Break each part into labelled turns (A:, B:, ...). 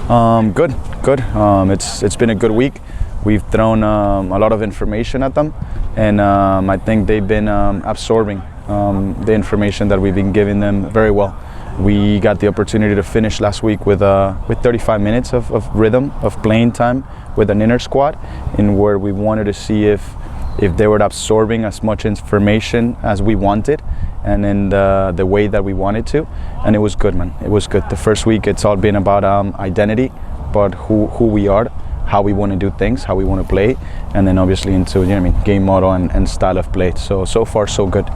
A: Good. It's been a good week. We've thrown a lot of information at them, and I think they've been absorbing the information that we've been giving them very well. We got the opportunity to finish last week with 35 minutes of rhythm, of playing time with an inner squad, in where we wanted to see if they were absorbing as much information as we wanted, and in the way that we wanted to. And it was good, man. It was good. The first week, it's all been about identity, but who we are, how we want to do things, how we want to play, and then obviously into game model and style of play. So far so good.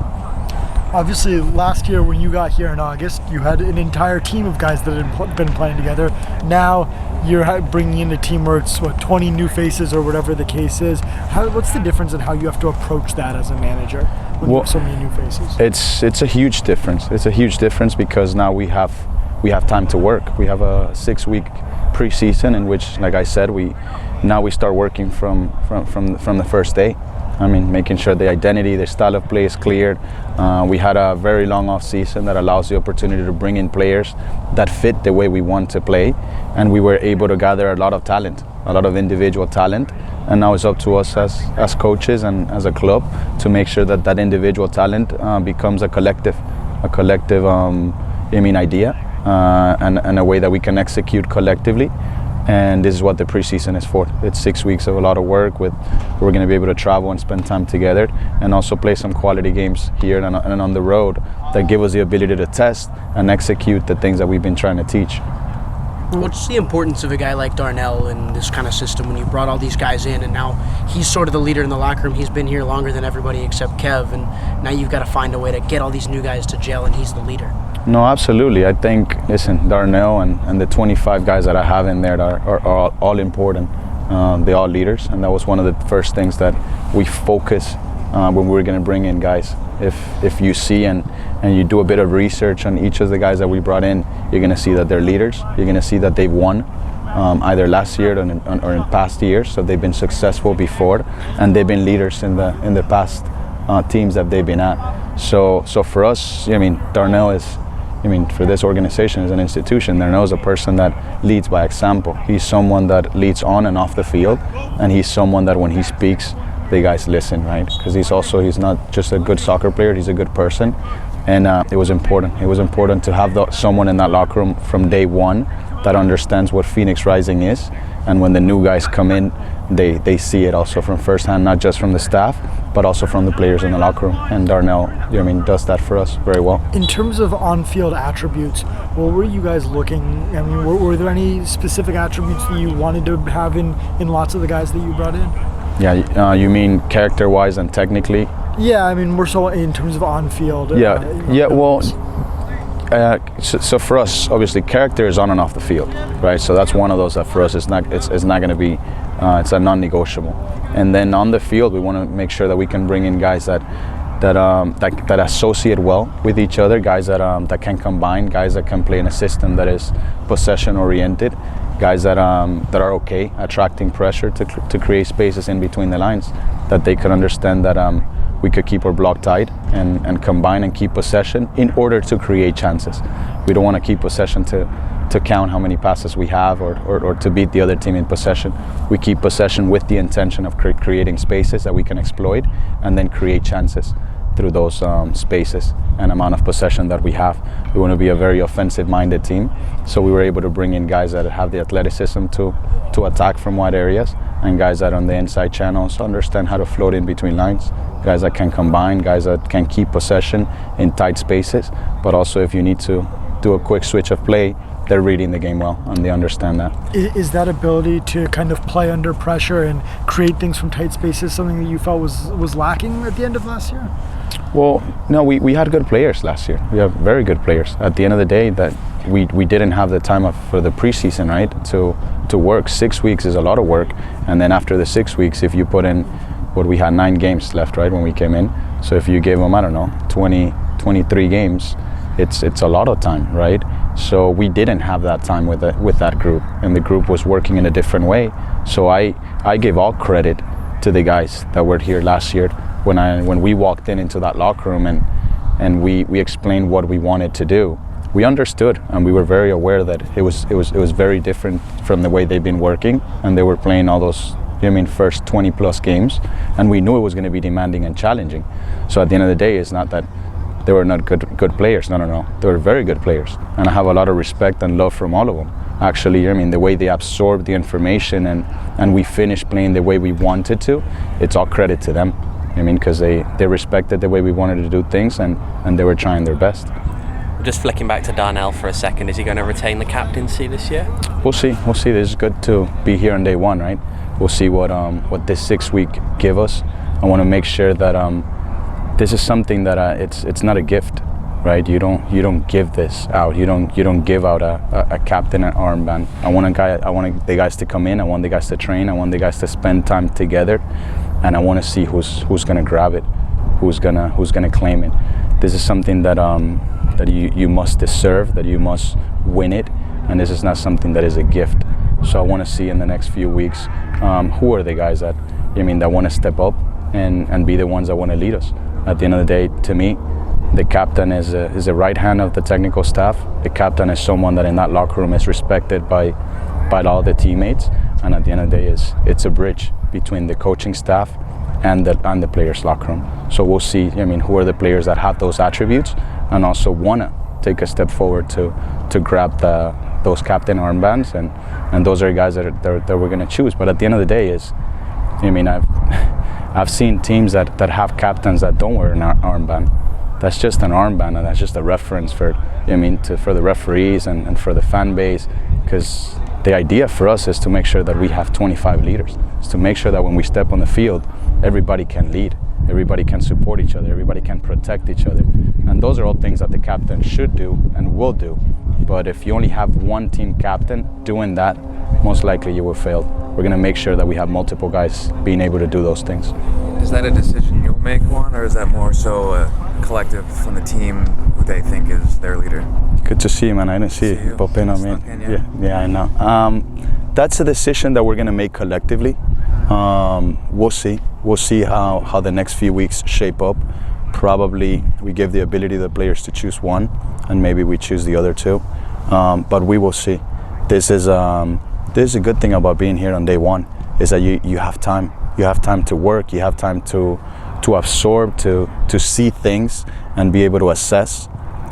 B: Obviously, last year when you got here in August, you had an entire team of guys that had been playing together. Now you're bringing in a team where it's 20 new faces or whatever the case is. What's the difference in how you have to approach that as a manager when you have so many new faces?
A: It's a huge difference. It's a huge difference because now we have time to work. We have a 6-week preseason in which, like I said, we start working from the first day. Making sure the identity, the style of play is cleared. We had a very long off season that allows the opportunity to bring in players that fit the way we want to play, and we were able to gather a lot of talent, a lot of individual talent, and now it's up to us as coaches and as a club to make sure that individual talent becomes a collective idea and a way that we can execute collectively. And this is what the preseason is for. It's 6 weeks of a lot of work. We're going to be able to travel and spend time together, and also play some quality games here and on the road that give us the ability to test and execute the things that we've been trying to teach.
C: What's the importance of a guy like Darnell in this kind of system when you brought all these guys in, and now he's sort of the leader in the locker room? He's been here longer than everybody except Kev, and now you've got to find a way to get all these new guys to gel, and he's the leader.
A: No, absolutely. I think, Darnell and the 25 guys that I have in there that are all important. They're all leaders, and that was one of the first things that we focus when we were going to bring in guys. If you see and you do a bit of research on each of the guys that we brought in, you're going to see that they're leaders. You're going to see that they've won either last year or in past years, so they've been successful before, and they've been leaders in the past teams that they've been at. So for us, Darnell is, for this organization as an institution, Darnell is a person that leads by example. He's someone that leads on and off the field, and he's someone that when he speaks, the guys listen, right? Because he's not just a good soccer player, he's a good person. And it was important. It was important to have someone in that locker room from day one that understands what Phoenix Rising is. And when the new guys come in, they see it also from firsthand, not just from the staff, but also from the players in the locker room. And Darnell, does that for us very well.
B: In terms of on-field attributes, what were you guys looking? Were there any specific attributes that you wanted to have in lots of the guys that you brought in?
A: Yeah, you mean character-wise and technically?
B: Yeah, more so in terms of on-field.
A: So for us, obviously, character is on and off the field, right? So that's one of those that for us it's not going to be, it's a non-negotiable. And then on the field, we want to make sure that we can bring in guys that associate well with each other, guys that can combine, guys that can play in a system that is possession-oriented, guys that are okay attracting pressure to create spaces in between the lines, that they can understand that we could keep our block tight and combine and keep possession in order to create chances. We don't want to keep possession to count how many passes we have or to beat the other team in possession. We keep possession with the intention of creating spaces that we can exploit and then create chances through those spaces and amount of possession that we have. We want to be a very offensive-minded team, so we were able to bring in guys that have the athleticism to attack from wide areas, and guys that on the inside channels understand how to float in between lines, guys that can combine, guys that can keep possession in tight spaces, but also if you need to do a quick switch of play, they're reading the game well and they understand that.
B: Is that ability to kind of play under pressure and create things from tight spaces something that you felt was lacking at the end of last year?
A: Well, no, we had good players last year. We have very good players. At the end of the day, that we didn't have the time for the preseason, right, to work. 6 weeks is a lot of work, and then after the 6 weeks, if you put in we had 9 games left, right, when we came in. So if you gave them, 23 games, it's a lot of time, right? So we didn't have that time with that group, and the group was working in a different way. So I give all credit to the guys that were here last year when we walked into that locker room and we explained what we wanted to do. we understood and we were very aware that it was very different from the way they've been working, and they were playing all those first 20 plus games, and we knew it was going to be demanding and challenging. So at the end of the day, it's not that they were not good players. No. They were very good players, and I have a lot of respect and love from all of them. Actually, the way they absorbed the information and we finished playing the way we wanted to, it's all credit to them. Because they respected the way we wanted to do things, and they were trying their best.
D: Just flicking back to Darnell for a second, is he going to retain the captaincy this year?
A: We'll see. This is good to be here on day one, right? We'll see what this 6 week give us. I want to make sure that this is something that it's not a gift, right? You don't give this out. You don't give out a captain an armband. I want the guys to come in. I want the guys to train. I want the guys to spend time together, and I want to see who's gonna grab it, who's gonna claim it. This is something that you must deserve, that you must win it, and this is not something that is a gift. So I want to see in the next few weeks who are the guys that that want to step up and be the ones that want to lead us. At the end of the day, to me, the captain is a right hand of the technical staff. The captain is someone that in that locker room is respected by all the teammates, and at the end of the day, it's a bridge between the coaching staff and the players' locker room. So we'll see. Who are the players that have those attributes and also wanna take a step forward to grab those captain armbands, and those are guys that we're gonna choose. But at the end of the day, I've seen teams that have captains that don't wear an armband. That's just an armband, and that's just a reference for the referees and for the fan base, because the idea for us is to make sure that we have 25 leaders. It's to make sure that when we step on the field, everybody can lead, everybody can support each other, everybody can protect each other. And those are all things that the captain should do and will do. But if you only have one team captain doing that, most likely you will fail. We're going to make sure that we have multiple guys being able to do those things.
E: Is that a decision you'll make, Juan, or is that more so a collective from the team who they think is their leader?
A: Good to see you, man. I didn't see you pop in on me. Yeah, I know. That's a decision that we're going to make collectively. We'll see. We'll see how the next few weeks shape up. Probably we give the ability to the players to choose one, and maybe we choose the other two. But we will see. This is a good thing about being here on day one, is that you have time. You have time to work. You have time to absorb, to see things, and be able to assess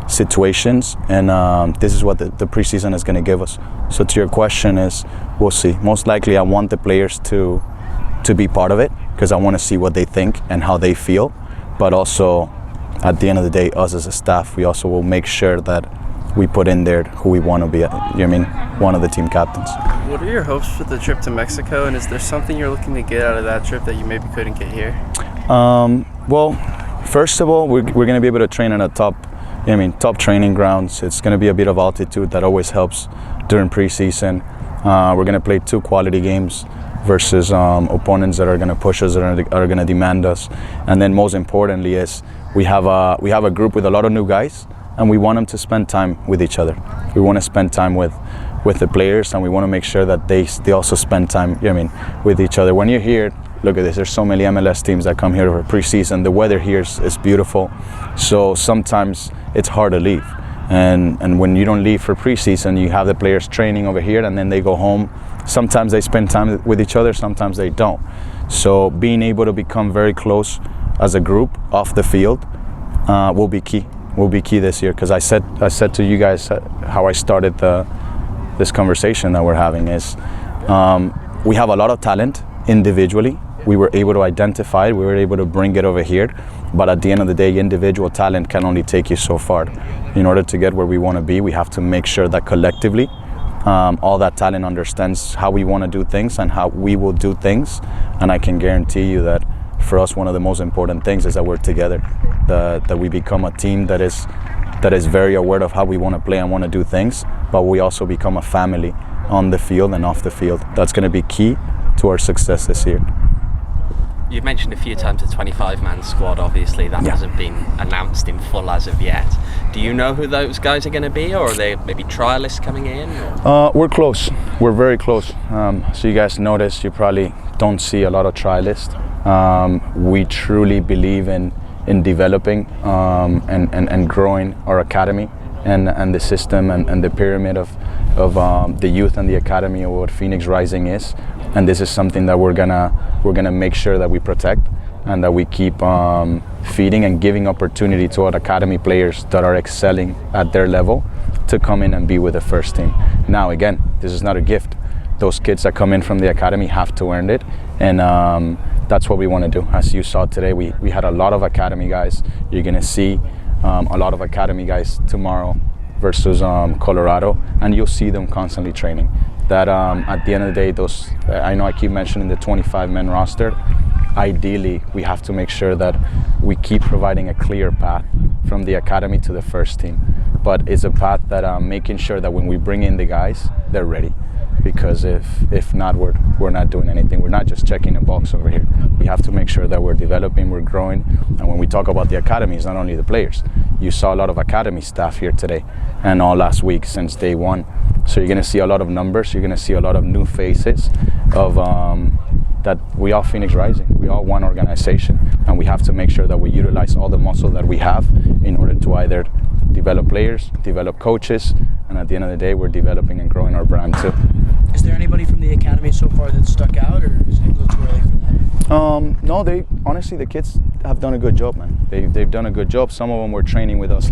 A: situations. And this is what the preseason is going to give us. So to your question is, we'll see. Most likely I want the players to be part of it, because I want to see what they think and how they feel. But also, at the end of the day, us as a staff, we also will make sure that we put in there who we want to be, one of the team captains.
F: What are your hopes for the trip to Mexico, and is there something you're looking to get out of that trip that you maybe couldn't get here?
A: Well, first of all, we're going to be able to train at a top training grounds. It's going to be a bit of altitude that always helps during preseason. We're going to play 2 quality games versus opponents that are going to push us, that are going to demand us. And then most importantly is we have a group with a lot of new guys, and we want them to spend time with each other. We want to spend time with the players, and we want to make sure that they also spend time with each other. When you're here, look at this, there's so many MLS teams that come here for preseason. The weather here is beautiful, so sometimes it's hard to leave. And when you don't leave for preseason, you have the players training over here, and then they go home. Sometimes they spend time with each other, sometimes they don't. So being able to become very close as a group off the field will be key. Will be key this year, because I said to you guys how I started this conversation that we're having is we have a lot of talent individually. We were able to identify it, we were able to bring it over here, but at the end of the day, individual talent can only take you so far. In order to get where we want to be, we have to make sure that collectively all that talent understands how we want to do things and how we will do things. And I can guarantee you that for us, one of the most important things is that we're together, that we become a team that is very aware of how we want to play and want to do things, but we also become a family on the field and off the field. That's going to be key to our success this year.
D: You've mentioned a few times the 25-man squad. Obviously, that hasn't been announced in full as of yet. Do you know who those guys are going to be, or are they maybe trialists coming in?
A: We're close. We're very close. So you guys notice, you probably don't see a lot of trialists. We truly believe in developing and growing our academy and the system and the pyramid of the youth and the academy of what Phoenix Rising is. And this is something that we're gonna make sure that we protect and that we keep feeding and giving opportunity to our academy players that are excelling at their level to come in and be with the first team. Now again, this is not a gift. Those kids that come in from the academy have to earn it, and that's what we want to do. As you saw today, we had a lot of academy guys. You're gonna see a lot of academy guys tomorrow versus Colorado, and you'll see them constantly training. That at the end of the day, those, I know I keep mentioning the 25-man roster. Ideally, we have to make sure that we keep providing a clear path from the academy to the first team. But it's a path that making sure that when we bring in the guys, they're ready. Because if not, we're not doing anything. We're not just checking a box over here. We have to make sure that we're developing, we're growing. And when we talk about the academy, it's not only the players. You saw a lot of academy staff here today and all last week since day one. So you're going to see a lot of numbers. You're going to see a lot of new faces of that we are Phoenix Rising. We are one organization, and we have to make sure that we utilize all the muscle that we have in order to either develop players, develop coaches, and at the end of the day, we're developing and growing our brand too.
C: Is there anybody from the academy so far that stuck out, or is it a little too early for that?
A: No, honestly, the kids have done a good job, man. They've done a good job. Some of them were training with us.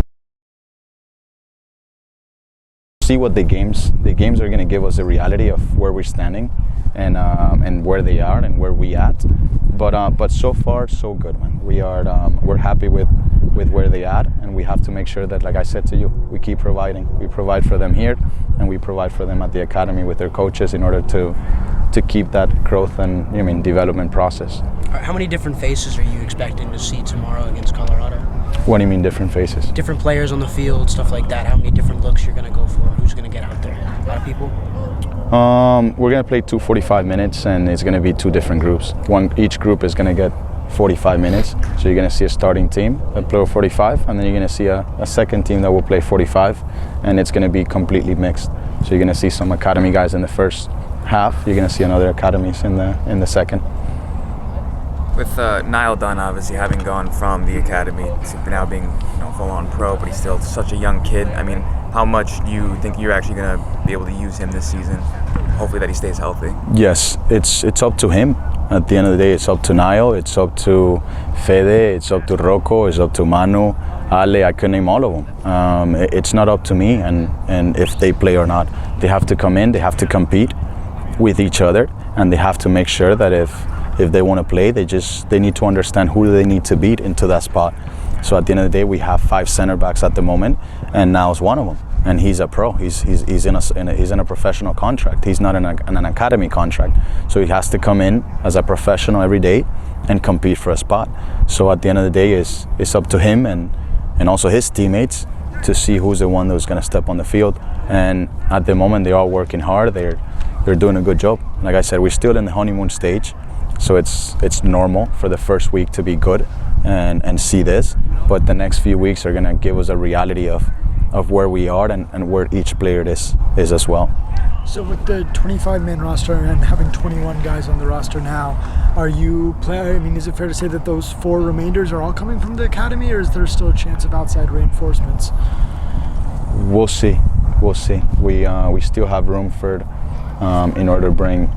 A: See what the games are going to give us a reality of where we're standing and where they are and where we at. But so far so good, man. We're happy with where they at, and we have to make sure that, like I said to you, we keep providing. We provide for them here, and we provide for them at the academy with their coaches in order to keep that growth and development process.
C: How many different faces are you expecting to see tomorrow against Colorado?
A: What do you mean different faces?
C: Different players on the field, stuff like that. How many different looks you're going to go for? Who's going to get out there? A lot of people?
A: We're going to play 245 minutes, and it's going to be two different groups. Each group is going to get 45 minutes. So you're going to see a starting team that play 45, and then you're going to see a second team that will play 45, and it's going to be completely mixed. So you're going to see some academy guys in the first half. You're going to see another academies in the second.
E: With Niall Dunn obviously having gone from the academy to now being full-on pro, but he's still such a young kid. I mean, how much do you think you're actually going to be able to use him this season? Hopefully that he stays healthy.
A: Yes, it's up to him. At the end of the day, it's up to Niall, it's up to Fede, it's up to Rocco, it's up to Manu, Ale. I could name all of them. It's not up to me, and if they play or not. They have to come in, they have to compete with each other, and they have to make sure that if they want to play, they need to understand who they need to beat into that spot. So at the end of the day, we have 5 center backs at the moment, and Niall's one of them. And he's a pro. He's in a professional contract. He's not in an academy contract. So he has to come in as a professional every day and compete for a spot. So at the end of the day, it's up to him and also his teammates to see who's the one who's going to step on the field. And at the moment, they're all working hard. They're doing a good job. Like I said, we're still in the honeymoon stage. So it's normal for the first week to be good and see this, but the next few weeks are going to give us a reality of where we are and where each player is as well.
B: So with the 25-man roster and having 21 guys on the roster now, is it fair to say that those 4 remainders are all coming from the academy, or is there still a chance of outside reinforcements?
A: We'll see. We still have room for in order to bring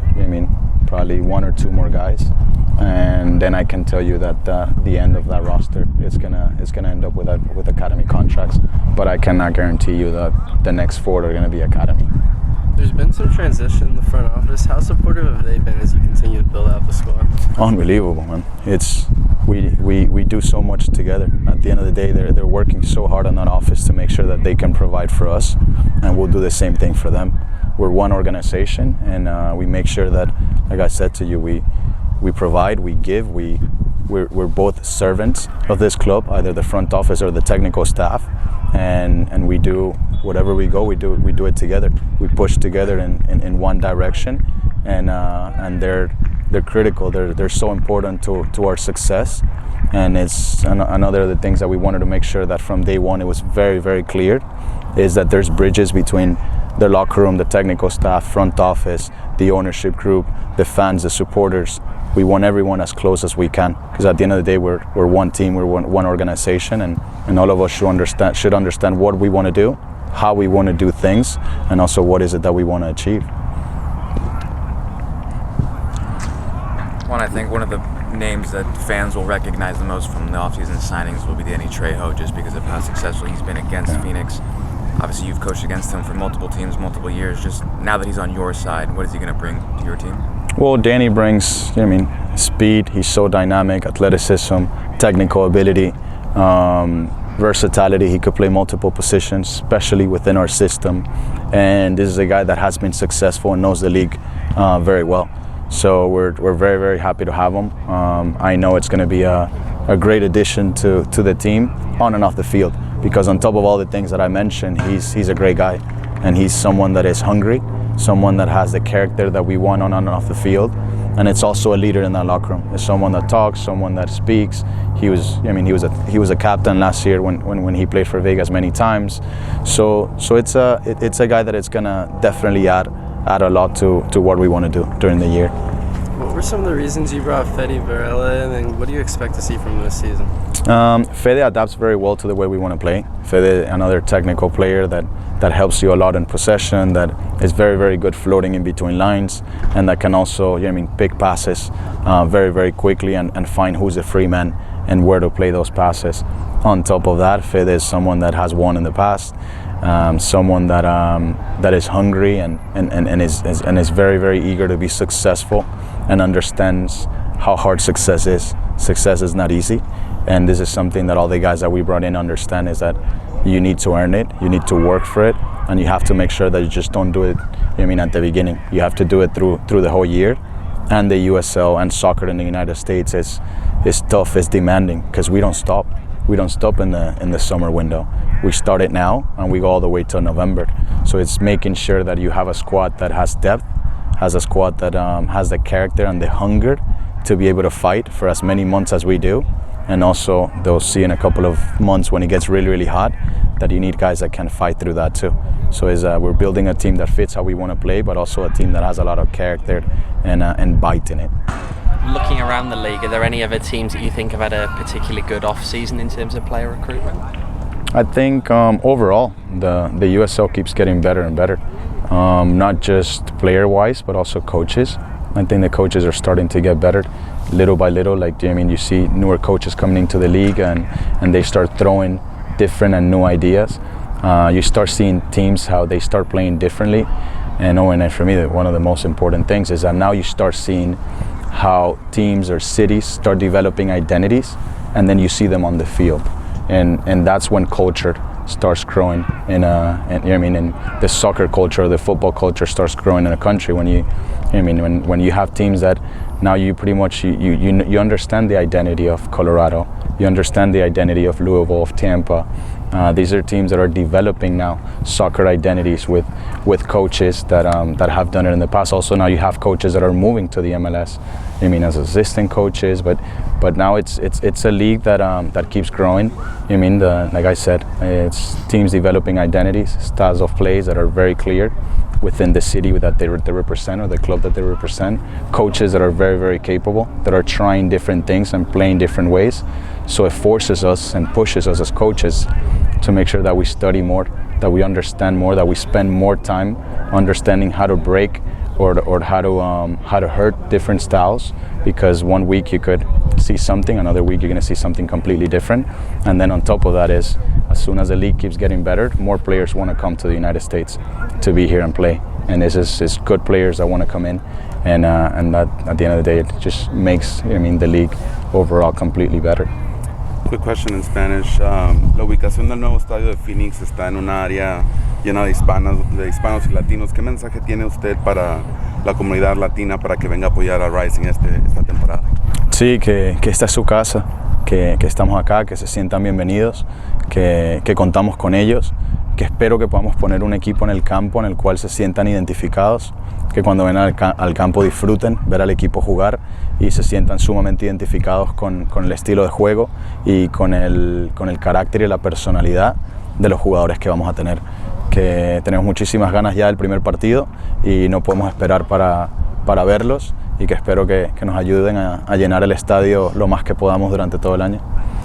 A: probably 1 or 2 more guys, and then I can tell you that the end of that roster is gonna end up with academy contracts, but I cannot guarantee you that the next 4 are gonna be academy.
F: There's been some transition in the front office. How supportive have they been as you continue to build out the squad?
A: Unbelievable, man. We do so much together. At the end of the day, they're working so hard on that office to make sure that they can provide for us, and we'll do the same thing for them. We're one organization, and we make sure that, like I said to you, we provide, we give, we're both servants of this club, either the front office or the technical staff, and we do whatever we go, we do it together. We push together in one direction, and they're critical. They're so important to our success, and it's another of the things that we wanted to make sure that from day one it was very, very clear, is that there's bridges between the locker room, the technical staff, front office, the ownership group, the fans, the supporters. we want everyone as close as we can, because at the end of the day we're one team, we're one organization, and all of us should understand what we want to do, how we want to do things, and also what is it that we want to achieve.
E: Juan, I think one of the names that fans will recognize the most from the offseason signings will be Danny Trejo, just because of how successful he's been against Phoenix. Obviously, you've coached against him for multiple teams, multiple years. Just now that he's on your side, what is he going to bring to your team?
A: Well, Danny brings, speed. He's so dynamic, athleticism, technical ability, versatility. He could play multiple positions, especially within our system. And this is a guy that has been successful and knows the league very well. So we're very, very happy to have him. I know it's going to be a great addition to the team on and off the field, because on top of all the things that I mentioned, he's a great guy, and he's someone that is hungry, someone that has the character that we want on and off the field, and it's also a leader in that locker room. It's someone that talks, someone that speaks. He was a captain last year when he played for Vegas many times. So it's a guy that it's gonna definitely add a lot to what we want to do during the year.
F: What were some of the reasons you brought Fede Varela in, and what do you expect to see from him this season?
A: Fede adapts very well to the way we want to play. Fede, another technical player that helps you a lot in possession, that is very, very good floating in between lines, and that can also pick passes very, very quickly and find who's the free man and where to play those passes. On top of that, Fede is someone that has won in the past, someone that is hungry and is very, very eager to be successful, and understands how hard success is. Success is not easy, and this is something that all the guys that we brought in understand, is that you need to earn it, you need to work for it, and you have to make sure that you just don't do it at the beginning. You have to do it through the whole year. And the USL and soccer in the United States is tough, it's demanding, because we don't stop. We don't stop in the summer window. We start it now and we go all the way till November. So it's making sure that you have a squad that has depth, has a squad that has the character and the hunger to be able to fight for as many months as we do. And also they'll see in a couple of months when it gets really, really hot, that you need guys that can fight through that too. So we're building a team that fits how we want to play, but also a team that has a lot of character and bite in it.
D: Looking around the league, are there any other teams that you think have had a particularly good off-season in terms of player recruitment?
A: I think overall the USL keeps getting better and better, not just player-wise, but also coaches. I think the coaches are starting to get better little by little. You see newer coaches coming into the league and they start throwing different and new ideas. You start seeing teams how they start playing differently. And for me, one of the most important things is that now you start seeing how teams or cities start developing identities, and then you see them on the field. And that's when culture starts growing in the soccer culture, the football culture starts growing in a country. When you have teams that now you pretty much you understand the identity of Colorado, you understand the identity of Louisville, of Tampa. These are teams that are developing now soccer identities with coaches that have done it in the past. Also now you have coaches that are moving to the MLS, as assistant coaches, but now it's a league that keeps growing. Like I said, it's teams developing identities, styles of plays that are very clear within the city that they represent, or the club that they represent. Coaches that are very, very capable, that are trying different things and playing different ways. So it forces us and pushes us as coaches to make sure that we study more, that we understand more, that we spend more time understanding how to break or how to hurt different styles, because one week you could see something, another week you're going to see something completely different. And then on top of that is, as soon as the league keeps getting better, more players want to come to the United States to be here and play. And this is good players that want to come in, and that at the end of the day it just makes the league overall completely better.
G: Quick question in Spanish. La ubicación del nuevo estadio de Phoenix está en una área llena de hispanos y latinos. ¿Qué mensaje tiene usted para la comunidad latina para que venga a apoyar a Rising esta temporada?
A: Sí, que esta es su casa, que estamos acá, que se sientan bienvenidos, que contamos con ellos, que espero que podamos poner un equipo en el campo en el cual se sientan identificados, que cuando ven al campo disfruten ver al equipo jugar y se sientan sumamente identificados con el estilo de juego y con el carácter y la personalidad de los jugadores que vamos a tener. Que tenemos muchísimas ganas ya del primer partido y no podemos esperar para verlos que espero que nos ayuden a llenar el estadio lo más que podamos durante todo el año.